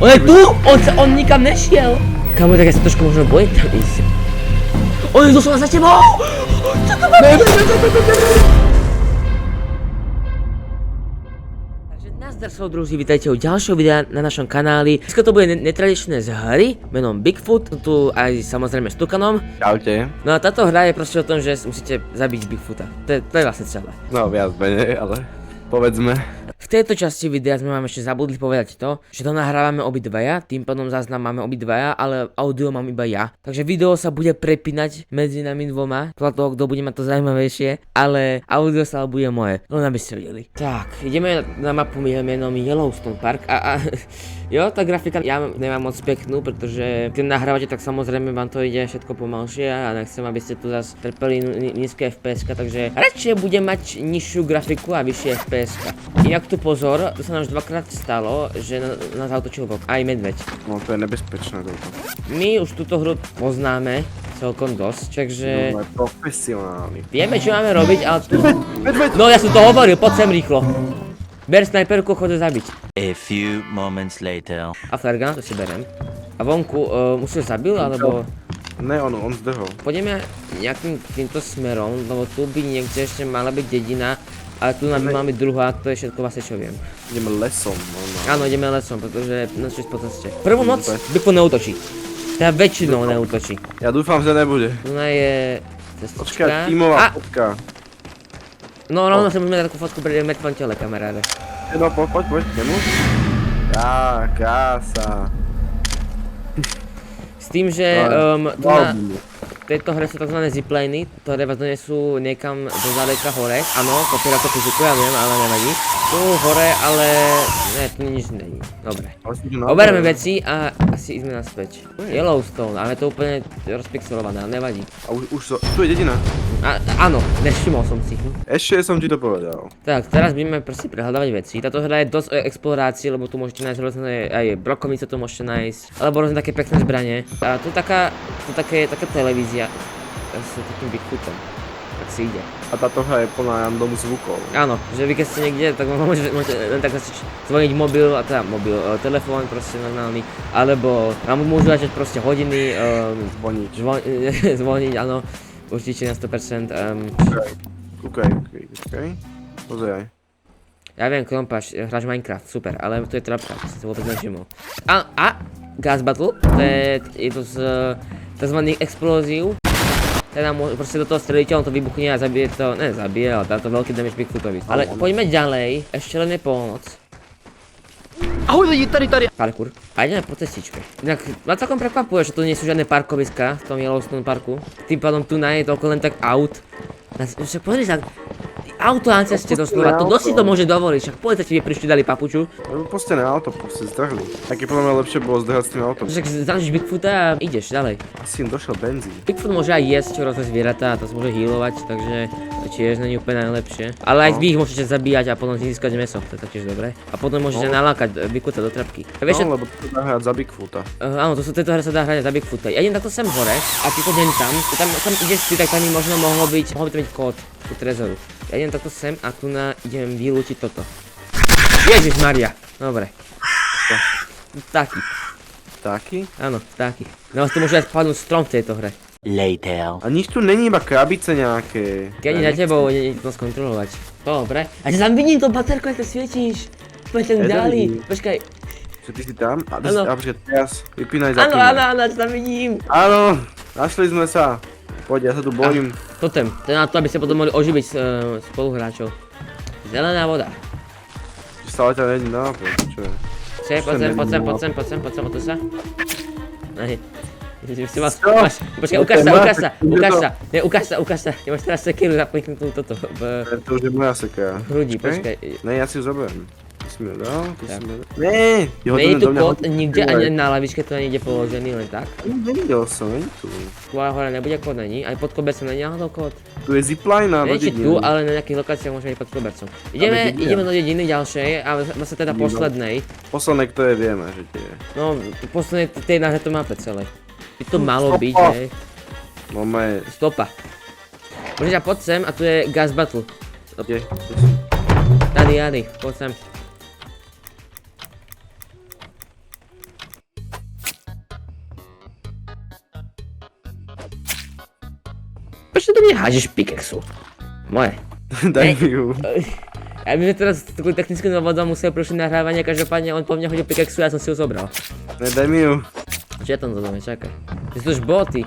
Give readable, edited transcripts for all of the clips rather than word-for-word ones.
On je tu! On nikam nešiel! Kamo, tak ja sa trošku možno bojím tam ísť. On je doslova za tebou! Čo to má byť? Takže nazdar soudruzi, vítajte u ďalšieho videa na našom kanáli. Dneska to bude netradičné z hry menom Bigfoot, tu aj samozrejme s Tukanom. Čaute. No a táto hra je proste o tom, že musíte zabiť Bigfoota. To je vlastne celé. No viac menej, ale povedzme. V tejto časti videa sme vám ešte zabudli povedať to, že to nahrávame obidvaja, tým pádom záznam máme obidvaja, ale audio mám iba ja. Takže video sa bude prepínať medzi nami dvoma, podľa toho, kto bude mať to zaujímavejšie, ale audio sa bude moje, len aby ste videli. Tak, ideme na mapu menom Yellowstone Park a jo, tá grafika ja nemám moc peknú, pretože keď nahrávate, tak samozrejme vám to ide všetko pomalšie a nechcem, aby ste tu zase trpeli nízke FPS-ka, takže radšej budem mať nižšiu grafiku a vyššie FPS-ka. Inak tu pozor, to sa nám už dvakrát stalo, že nás zautočil vlk, aj medveď. No to je nebezpečné toto. My už túto hru poznáme celkom dosť, takže No, je profesionálny. vieme, čo máme robiť, ale tu... Medveď! No ja som to hovoril, poď sem rýchlo. Ber snajperku, chod ho zabiť. A few moments later. A flergan, to si berem. A vonku, už ho zabil, alebo... Ne, on zdehol. Pôjdeme nejakým týmto smerom, lebo tu by niekde ešte mala byť dedina, ale tu máme druhá, to je všetko vlastne čo viem. Ideme lesom. Áno, ideme lesom, pretože noc je po ceste. Prvú noc Bigfoot neútočí. Teda väčšinou neútočí. Ja dúfam, že nebude. Tu je Počkaj, cestička. tímová fotka. No, rovno sa môžeme dať takú fotku pri mŕtvom tele, kamaráde. No, poď, k nemu. Á, krása. S tým, že tu na tejto hre sú tzv. Zipliny, ktoré vás donesú niekam do zďaleka hore. Áno, kopíra to fyziku, ja viem, ale nevadí. Tu hore, ale... Ne, tu nič není. Dobre. Oberieme veci a asi ideme naspäť. Yellowstone, ale to úplne rozpixelované, ale nevadí. A už tu je dedina. Áno, nevšimol som si. Ešte som ti to povedal. Tak, teraz budeme proste prehľadávať veci. Táto hra je dosť o explorácii, lebo tu môžete nájsť rôzne aj brokovnice, tu môžete nájsť, alebo rôzne také pekné zbranie. A tu taká televízia s takým Bigfootom. Tak si ide. A táto hra je plná random zvukov. Áno, že vy keď ste niekde, tak môžete len tak zvoniť mobil, a teda telefón proste normálny, alebo vám môžu začať proste hodiny, zvoniť, áno, určite na 100%. Kúkaj. Pozeraj. Ja viem, Krompáš, hráš Minecraft, super, ale to je trapka, to si to vôbec nevšimol. A Gas Battle, to je to z tzv. Explóziu. Teda proste do toho strelíte, on to vybuchne a zabije to, ne zabije, ale dá to veľký damage Bigfootovi. Ale poďme ďalej, ešte len je polnoc. Ahoj lidi, tady. Parkour. A ideme po cestičke. Inak ma celkom prekvapuje, že tu nie sú žiadne parkoviska v tom Yellowstone parku. Tým pádom tu je toľko len tak aut. Však pozri sa, auto na ceste doslova, to dosť si to môže dovoliť, však policajti by prišli, dali papuču. Pustené auto, proste zdrhli. Také podľa mňa lepšie bolo zdrhať s tým autom. Však zaniš Bigfoota a ideš ďalej. Asi im došiel benzín. Bigfoot môže aj jesť rôzne zvieratá a to sa môže healovať, takže to tiež není úplne najlepšie. Ale aj vy ich môžete zabíjať a potom získať mäso, to je taktiež dobré. A potom môžete nalákať Bigfoota do trapky. No, lebo to dá hrať za Bigfoota. Áno, tejto hre sa dá hrať za Bigfoota. Ja idem takto sem hore a ty poďme tam ideš ty, tak tam možno mohol by to byť kód ku trezoru. Ja idem takto sem a tu idem vylúčiť toto. Ježišmaria, dobre. Taký. Taký? Áno, taký. No tu môže aj spadnúť strom v tejto hre. Later. A nič tu není, iba krabice nejaké. Keď ani za tebou nie to skontrolovať. Dobre. A ja tam vidím to baterko, jak to svietíš. Poď tam ďalej. Počkaj. Čo ty si tam? A Áno. počkaj, teraz vypínaj Áno, zapínaj. čo tam vidím. Áno, našli sme sa. Poď, ja sa tu bojím. Totem, to je na to, aby ste potom mohli oživiť spoluhráčov. Zelená voda. Stále ťa není nápoj, čo je? Poď sem, tu sa. Nej. Počkaj, ukáž sa. Nemáš teraz sekeru zapnutú toto. To už je moja sekera. Hrudi, počkaj. Ne, ja si ju zoberiem. Ty si mi ho dal, Ne! Nie je tu kód nikde, ani na lavičke to nie je položený, len tak. Nevidel som, není tu. Tu hore nebude kód, není? Aj pod kobercom není náhodou kód? Tu je zipline do Nie či dediny. tu, ale na nejakých lokáciách môžeme ísť pod kobercom. Ideme do dediny ďalšej, ale vlastne teda poslednej. Posledné, ktoré vieme, že tie je. No, poslednej tej na to mape celej. By to malo byť, hej. Moment. Stopa. Môžeš poď sem a tu je Gas Battle. Kde? Tady, poď sem. Prečo do mňa hádžeš pikexu? Moje. Daj mi ju. Ja by sme teraz takú technickú dôvodom musel prúšiť nahrávanie, každopádne on po mne hodil pikexu a ja som si ju zobral. Ne, daj mi ju. Čo ja tam dodome, čakaj. Ty sú už boty.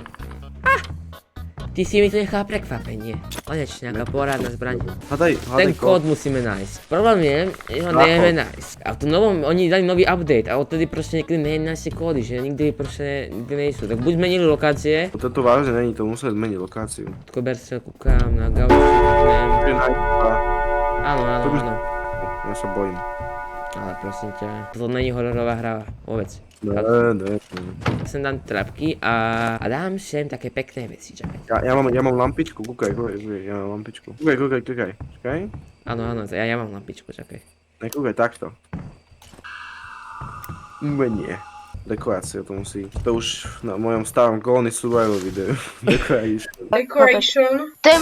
Ty si mi to nechal prekvapenie. Konečne, nejaká porádna zbraň. Hádaj Ten kód musíme nájsť. Problém je, že ho nevieme nájsť. A v tom novom, oni dali nový update a odtedy proste niekedy nevieme nájsť tie kódy, že nikdy proste nikdy nejsú. Tak buď zmenili lokácie, To vážne není, to musel zmeniť lokáciu. kober sa kúkam na gauči, kúknem. Áno, áno, To by- áno. Ja sa bojím. Ale prosím ťa, toto není hororová hra, vôbec. Ne. Sem dám trapky a dám sem také pekné veci, čakaj. Ja mám lampičku, kúkaj, ja mám lampičku. Kúkaj. Čakaj. Áno, áno, ja mám lampičku, čakaj. Ne, kúkaj, takto. Nie. Dekorácia to musí. To už na mojom starom Colony Survival videu. Decoration. To je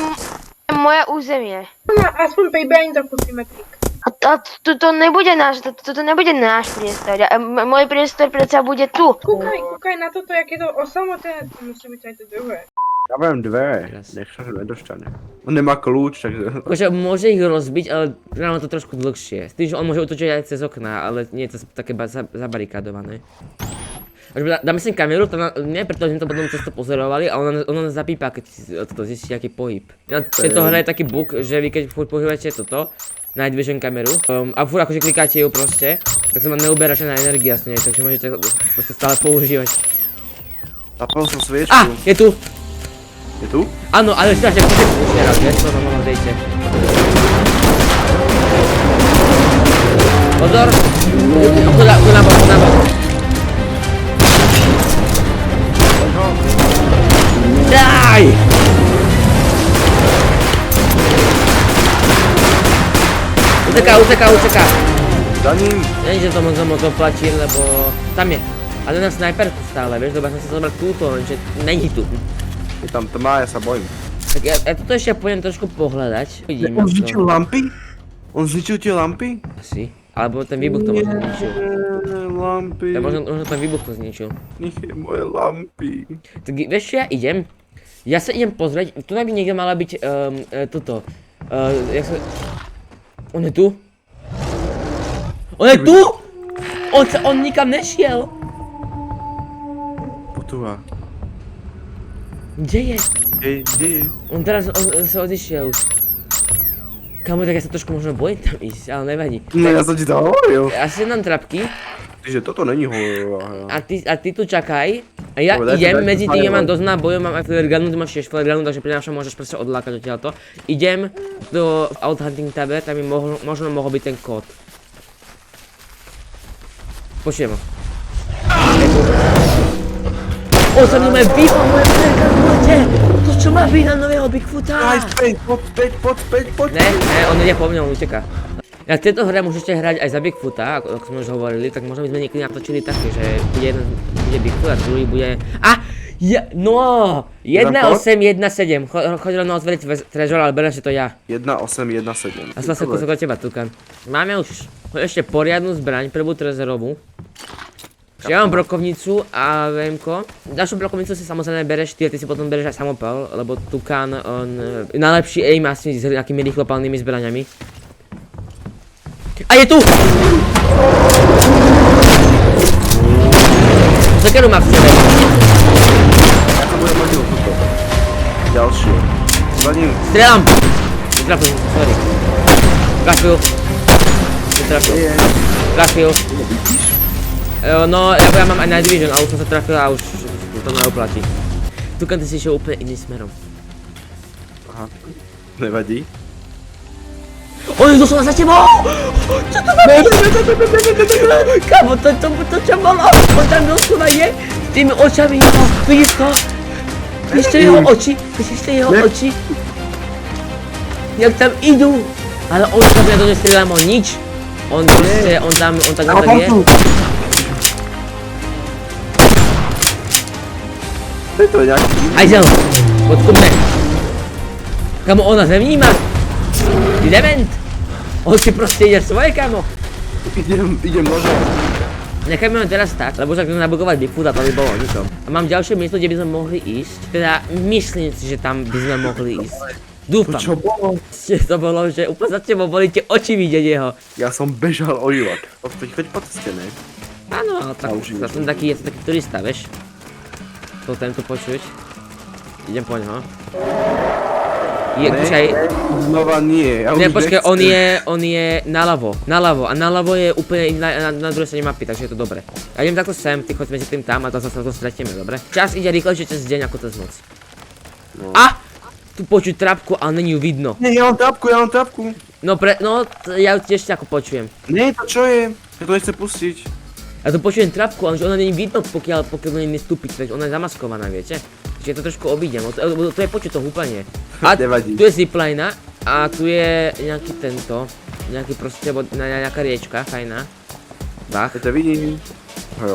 moje územie. No, aspoň priberaním trochu symetrik. A to nebude náš, toto nebude náš priestor. Môj priestor predsa bude tu. Kúkaj na toto, jak je to osamotené, to musí byť aj to druhé. Ja mám dvere, Teraz. nech sa nedostane. On nemá kľúč, takže... Akože môže ich rozbiť, ale práve to trošku dlhšie. S tým, že on môže útočiť aj cez okná, ale nie je to také zabarikádované. Dáme sem kameru, to nie preto, že sme to potom cesto pozorovali, a ona nás zapípa, keď to zistí aký pohyb. Na tejto hre je taký bug, že vy keď pohybujete toto, Night Vision kameru, a furt akože klikáte ju proste, tak sa ma neuberá žiadna energia z nej, takže môžete proste stále používať. Zapal som sviečku. Je tu! Je tu? Áno, ale strašne poďte už teraz, vieš, to vám dejte. Pozor! Tu na bok, tu na bok. Daj! Uteká. Za ním. Není, že to moc oplatí, lebo tam je. Ale na snajperku stále, vieš, dobre som si zobral túto, lenže není tu. Je tam tma, ja sa bojím. Tak ja toto ešte pôjdem trošku pohľadať. Vidíme On zničil lampy? On zničil tie lampy? Asi. Alebo ten výbuch to možno zničil. Lampy. Ja možno ten výbuch to zničil. Nech je moje lampy. Tak vieš čo, ja idem? Ja sa idem pozrieť, tu by niekde mala byť toto. On je tu? On je tu? On nikam nešiel. Potúva. Kde je? Kde je? On teraz sa odišiel. Kamo, tak ja sa trošku možno bojím tam ísť, ale nevadí. No ja som ti to hovoril. Ja si dám trapky Že toto není hororová hra. a ty tu čakaj. A ja Dobre, idem, dajte medzi to tým ja mám fajn. dosť nábojov, mám aj flare gunu, ty máš tiež flare gunu, takže pri našom môžeš proste odlákať odtiaľto. Idem do Out Hunting tabe, tam mi možno mohol byť ten kód. Počujem ho. On sa mnou má výpal moje flare gunu, poďte! To čo má byť na nového Bigfoota? Aj späť, poď. Ne, on ide po mne, on uteká. Na tejto hre môžete hrať aj za Bigfoota, ako sme už hovorili, tak možno by sme niekedy natočili také, že bude jeden bude Bigfoot a druhý bude... No! 1817, choď rovno otvoriť treasure, ale berem si to ja. 1817. A som sa kúsok od teba, Tukan. Máme už ešte poriadnu zbraň, prvú treasurovú. Ja mám brokovnicu a VMko. Ďalšiu brokovnicu si samozrejme bereš ty a ty si potom bereš aj samopal, lebo Tukan, on najlepší aim asi s nejakými rýchlopalnými zbraňami. A je tu! Sekeru má v sebe. Ja to budem mať túto. Ďalšiu. Za ním. Strieľam! Netrafil, sorry. Trafil. Netrafil. Trafil. No, ja mám aj Night Vision, ale už som sa trafil a už to neoplatí. Tukan, ty si išiel úplne iným smerom. Aha. Nevadí. On je doslova za tebou! Čo to má byť? Kámo, to čo bolo? On tam doslova je s tými očami jeho, vidíš to? Vidíš to jeho oči? Vidíš to jeho oči? Jak tam idú? Ale on tam na to nestrieľam o nič. On tam je. To je nejaký... Ajzel, odkudne. Kamo, ona nevníma. Ty dement. On si proste ide svoje, kamo. Idem nožom. Nechajme ho teraz tak, lebo však nabugovať Bigfoot a to by bolo ničom. A mám ďalšie miesto, kde by sme mohli ísť. Teda myslím si, že tam by sme mohli ísť. Dúfam. Čo bolo? To bolo, že úplne za tebou boli tie oči vidieť jeho. Ja som bežal o život. Choď po ceste, ne? Áno, ale tak, ja som taký, je to taký turista, vieš. To tento počuť. Idem po ňoho. Počkaj. Znova nie, ja Ne, už počkaj, nechcem. on je naľavo a naľavo je úplne na druhej strane mapy, takže je to dobre. Ja idem takto sem, ty choď medzi tým tam a zase sa to stretieme, dobre? Čas ide rýchlejšie cez deň ako cez noc. No. A! Tu počuť trapku, ale není ju vidno. Nie, ja mám trapku. No ja ju tiež ako počujem. Nie, to čo je? Ja to nechcem pustiť. Ja tu počujem trapku, ale ona není vidno, pokiaľ do nej nestúpiť, takže ona je zamaskovaná, viete? Čiže to trošku obídem, to je počuť to húpanie. A Nevadí. tu je zipline a tu je nejaký nejaký proste, nejaká riečka, fajná. Bach, Ja ťa vidím. Hej,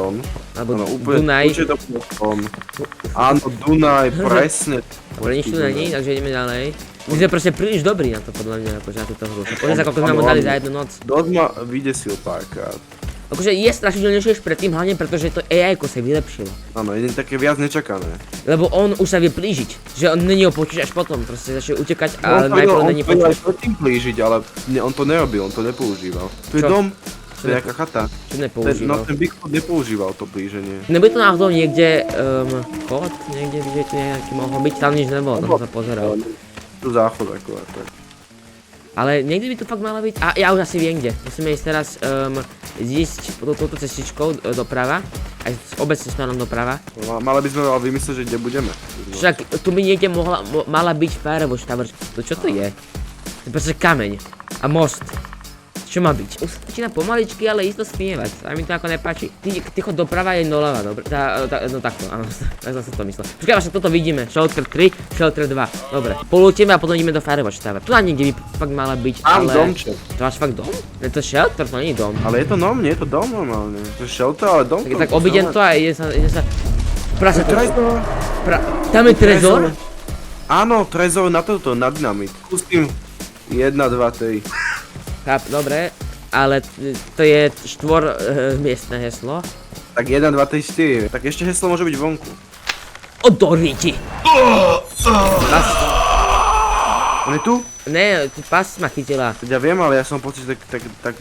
alebo Áno, úplne, Dunaj. určite to potom. Áno, Dunaj, presne. Dobre, nič tu není, takže ideme ďalej. My sme proste príliš dobrí na to, podľa mňa, akože na túto hru. Pozri sa, koľko sme mu dali za jednu noc. Dosť ma vydesil párkrát. Akože je strašidelnejšie už predtým, hlavne pretože to AI-ko sa vylepšilo. Áno, jeden také viac nečakané. Lebo on už sa vie plížiť, že on není ho počuť až potom, proste začne utekať, ale On najprv není to aj počuť. predtým plížiť, ale on to nerobil, on to nepoužíval. Tu je Čo? dom, to je nejaká chata. Čo nepoužíval. No ten Bigfoot nepoužíval to plíženie. Nebude to náhodou niekde, kód, niekde, kde tu nejaký mohol byť, tam nič nebolo, tam som sa pozeral. Tu záchod akurát, tak. Ale niekde by to fakt mala byť, a ja už asi viem kde. Musíme ísť teraz zísť touto cestičkou doprava, aj obecne smerom doprava. Mali by sme ale vymyslieť, že kde budeme. Však tu by niekde mala byť Firewatch Tower. To čo to je? To je proste kameň a most. Čo má byť? Už sa začína pomaličky, ale isto spievať. A mi to ako nepáči. Ticho doprava je doľava, dobre? No takto, áno, tak som si to myslel. Počkaj, vlastne toto vidíme. Shelter 3, Shelter 2. Dobre. Polútime a potom ideme do Firewatch Tower. Tu na niekde by fakt mala byť, Tam ale... domček. To máš fakt dom? Je to shelter, to nie je dom. Ale je to dom, nie je to dom normálne. To je shelter, ale dom. Tak obídem to a ide sa... Prasa to... Trezor. Tam je trezor? Áno, trezor na toto, na dynamit. Pustím 1, 2, 3. Cháp, dobre. Ale to je miestne heslo. Tak 1, 2, 3, 4. Tak ešte heslo môže byť vonku. Odorniti! On je tu? Ne, tu pas ma chytila. Ja viem, ale ja som pocit, že tak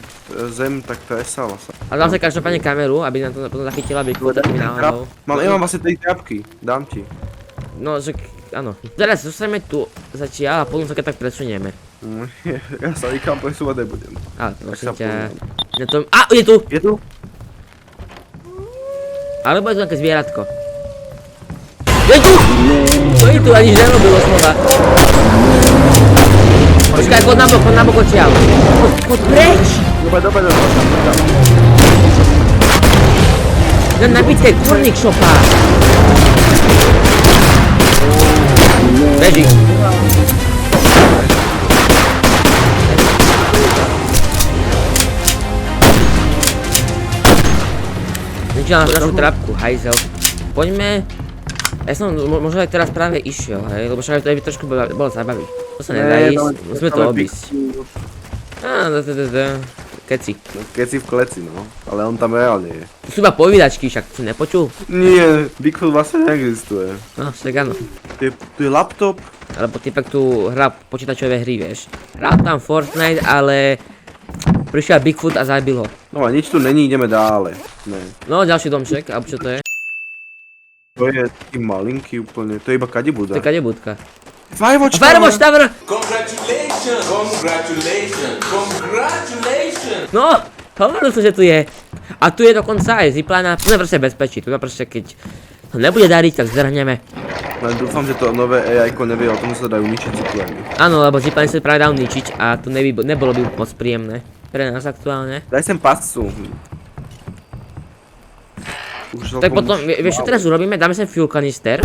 zem tak tresala sa. Ale dám sa každopádne kameru, aby nám to potom zachytila Bigfoot takými náhodou. Ja mám vlastne 3 trapky, dám ti. No, že áno. Teraz zostaneme tu zatiaľ a potom sa keď tak presunieme. Ja sa nikam presúvať nebudem. Ale prosím sa ťa... Na tom... A, je tu! Je tu? Alebo je tu nejaké zvieratko. Je tu! Je tu, ani nerobilo slova. Počkaj, chod na bok odtiaľ. Chod preč! Dobre. Nabité kurník šopá. Beží. Zničila našu trapku, hajzel. Poďme. Ja som možno aj teraz práve išiel, hej, lebo však to by trošku bolo zabaviť. To sa nedá ísť, musíme to obísť. Keci. Keci v kleci, no. Ale on tam reálne je. Tu sú iba povídačky, však si nepočul? Nie, Bigfoot vlastne neexistuje. No, však áno. Tu je laptop. Alebo typek tu hrá počítačové hry, vieš. Hral tam Fortnite, ale prišiel Bigfoot a zabil ho. No a nič tu není, ideme dále. Ne. No, ďalší domček, alebo čo to je? To je taký malinký úplne, to je iba kadibúda. To je kadebudka. Firewatch Firewatch Tower! Congratulations! Congratulations! Congratulations! No, hovoril som, že tu je. A tu je dokonca aj zipline, tu je proste bezpečí, tu je proste keď to nebude dariť, tak zrhneme. Len dúfam, že to nové AI-ko nevie o tom, že sa dajú ničiť zipline. Áno, lebo zipline sa práve dal ničiť a tu nebolo by moc príjemné. Pre nás aktuálne. Daj sem pascu. Tak potom, vieš čo teraz urobíme? Dáme sem fuel kanister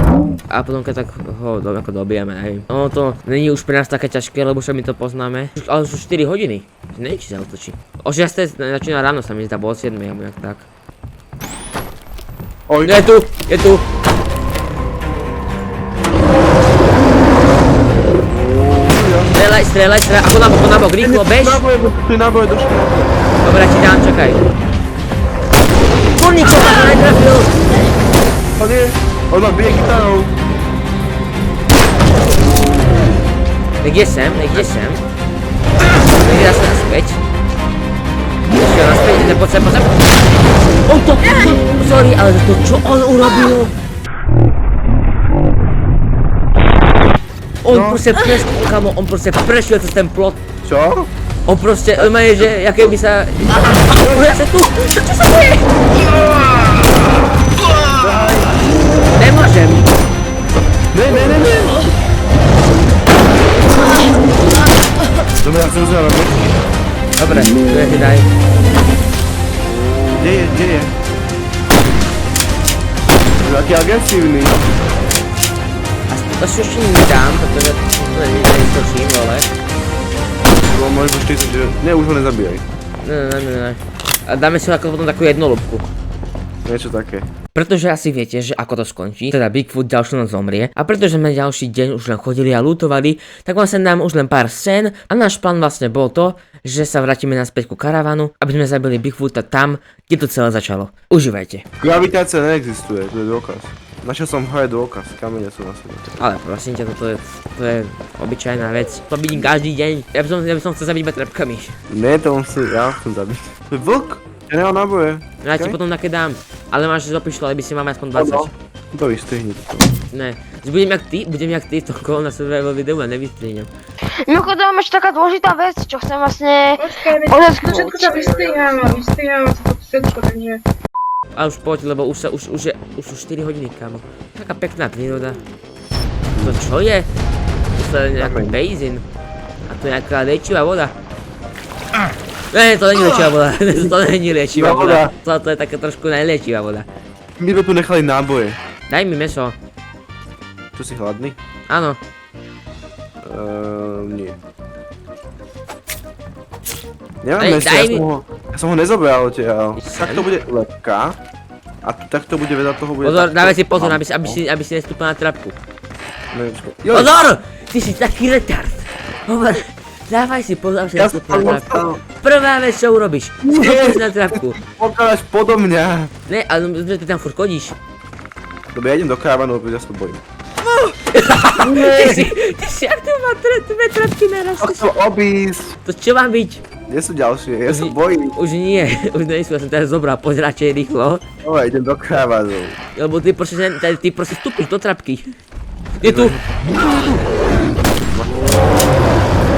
a potom keď tak ho ako dobijeme, hej. No to není už pre nás také ťažké, lebo však my to poznáme. Ale sú 4 hodiny. Neviem, či sa otočí. O 6 začína ráno sa mi zdá, bolo 7 alebo nejak tak. Oj, Je tu, je tu. Strelaj, ako nabok, rýchlo, bež. náboje došli. Dobre, ti dám, čakaj. urobil? On je, on ma bije kytarou. Nech je sem. Nech je zase naspäť. Išiel naspäť, poď sem. On to, sorry, ale to čo on urobil? On proste prešiel cez ten plot. Čo? On proste, on je, že, jaké by sa... Ja sa tu, čo sa deje? Nemôžem. Ne. Dobre, ja som zaujímavý. Dobre, tu je ti daj. Kde je? Taký agresívny. To si ešte nedám, pretože to nevyskočím, ale... Bolo možno 49. Ne, už ho nezabíjaj. Ne. A dáme si ako potom takú jednolobku. Niečo také. Pretože asi viete, že ako to skončí, teda Bigfoot ďalšiu noc zomrie a pretože sme ďalší deň už len chodili a lootovali, tak vám sem dám už len pár scén a náš plán vlastne bol to, že sa vrátime naspäť ku karavanu, aby sme zabili Bigfoota tam, kde to celé začalo. Užívajte. Gravitácia neexistuje, to je dôkaz. Našiel som hore dôkaz, kamene sú na sebe. Ale prosím ťa, to je obyčajná vec. To vidím každý deň. Ja by som chcel zabiť iba trepkami. Ne, to ja chcem zabiť. To je vlk! Ja nemám náboje. Ja ti potom také dám. Ale máš zopišlo, aby si máme aspoň 20. To vystrihni to. Ne. Budem jak ty, to kolo na sebe vo videu a nevystrihnem. Mimochodom, ešte taká dôležitá vec, čo chcem vlastne... Počkaj, veď to všetko sa vystrihám sa to všetko, takže... A už poď, lebo už sú 4 hodiny, kamo. Taká pekná príroda. To čo je? To je nejaký basin. A to je nejaká liečivá voda. Ne, to není liečivá voda. To není liečivá voda. To je taká trošku neliečivá voda. My sme tu nechali náboje. Daj mi meso. Tu si hladný? Áno. Nie. Nemám meso, daj mi. ja som ho nezobral odtiaľ. Tak to bude lepka. A tak to bude vedľa toho bude... Pozor, takto. dávaj si pozor, aby si nestúpil na trapku. Ne, počkaj. Joj, Pozor! Ty si taký retard. Hovor, dávaj si pozor, aby si Ja nestúpil na som trapku. Prvá vec, čo urobíš, skúpiš na trapku. pokáš podo mňa. Ne, ale ty tam furt chodíš. Dobre, ja idem do karavanu, lebo ja sa to bojím. Ty si ak to má dve trapky naraz. To chcel obísť. To čo má byť? Kde sú ďalšie? Ja sa bojím. Už nie, už nejsú, ja som teraz zobral, poď radšej rýchlo. Dobre, idem do karavanu. Lebo ty proste vstúpiš do trapky. Je tu.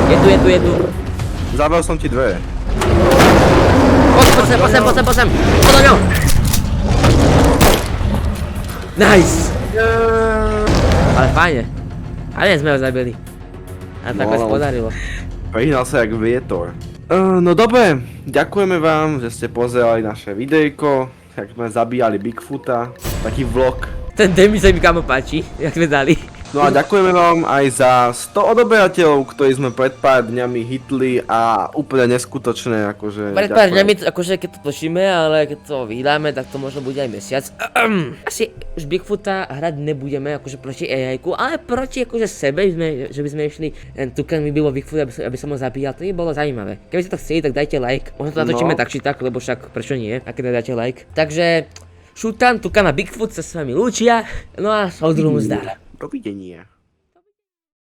Je tu. Zavrel som ti dvere. Poď sem. Poď do ňou. Nice. Ale fajne. Ale sme ho zabili. A takhle sa podarilo. Prihnal sa jak vietor. No dobre, ďakujeme vám, že ste pozerali naše videjko, jak sme zabíjali Bigfoota, taký vlog. Ten demi sa mi kamo páči, jak sme dali. No a ďakujeme vám aj za 100 odoberateľov, ktorí sme pred pár dňami hitli a úplne neskutočné, akože... Pred pár dňami, akože keď to točíme, ale keď to vydáme, tak to možno bude aj mesiac. Asi už Bigfoota hrať nebudeme, akože proti AI-ku, ale proti akože sebe, že by sme išli tukan mi bylo Bigfoot, aby som ho zabíjal, to by bolo zaujímavé. Keby ste to chceli, tak dajte like, možno to natočíme tak či tak, lebo však prečo nie, a keď dáte like. Takže Šutan, tukan a Bigfoot sa s vami lúčia, no a soudruhu zdar. Dovidenia.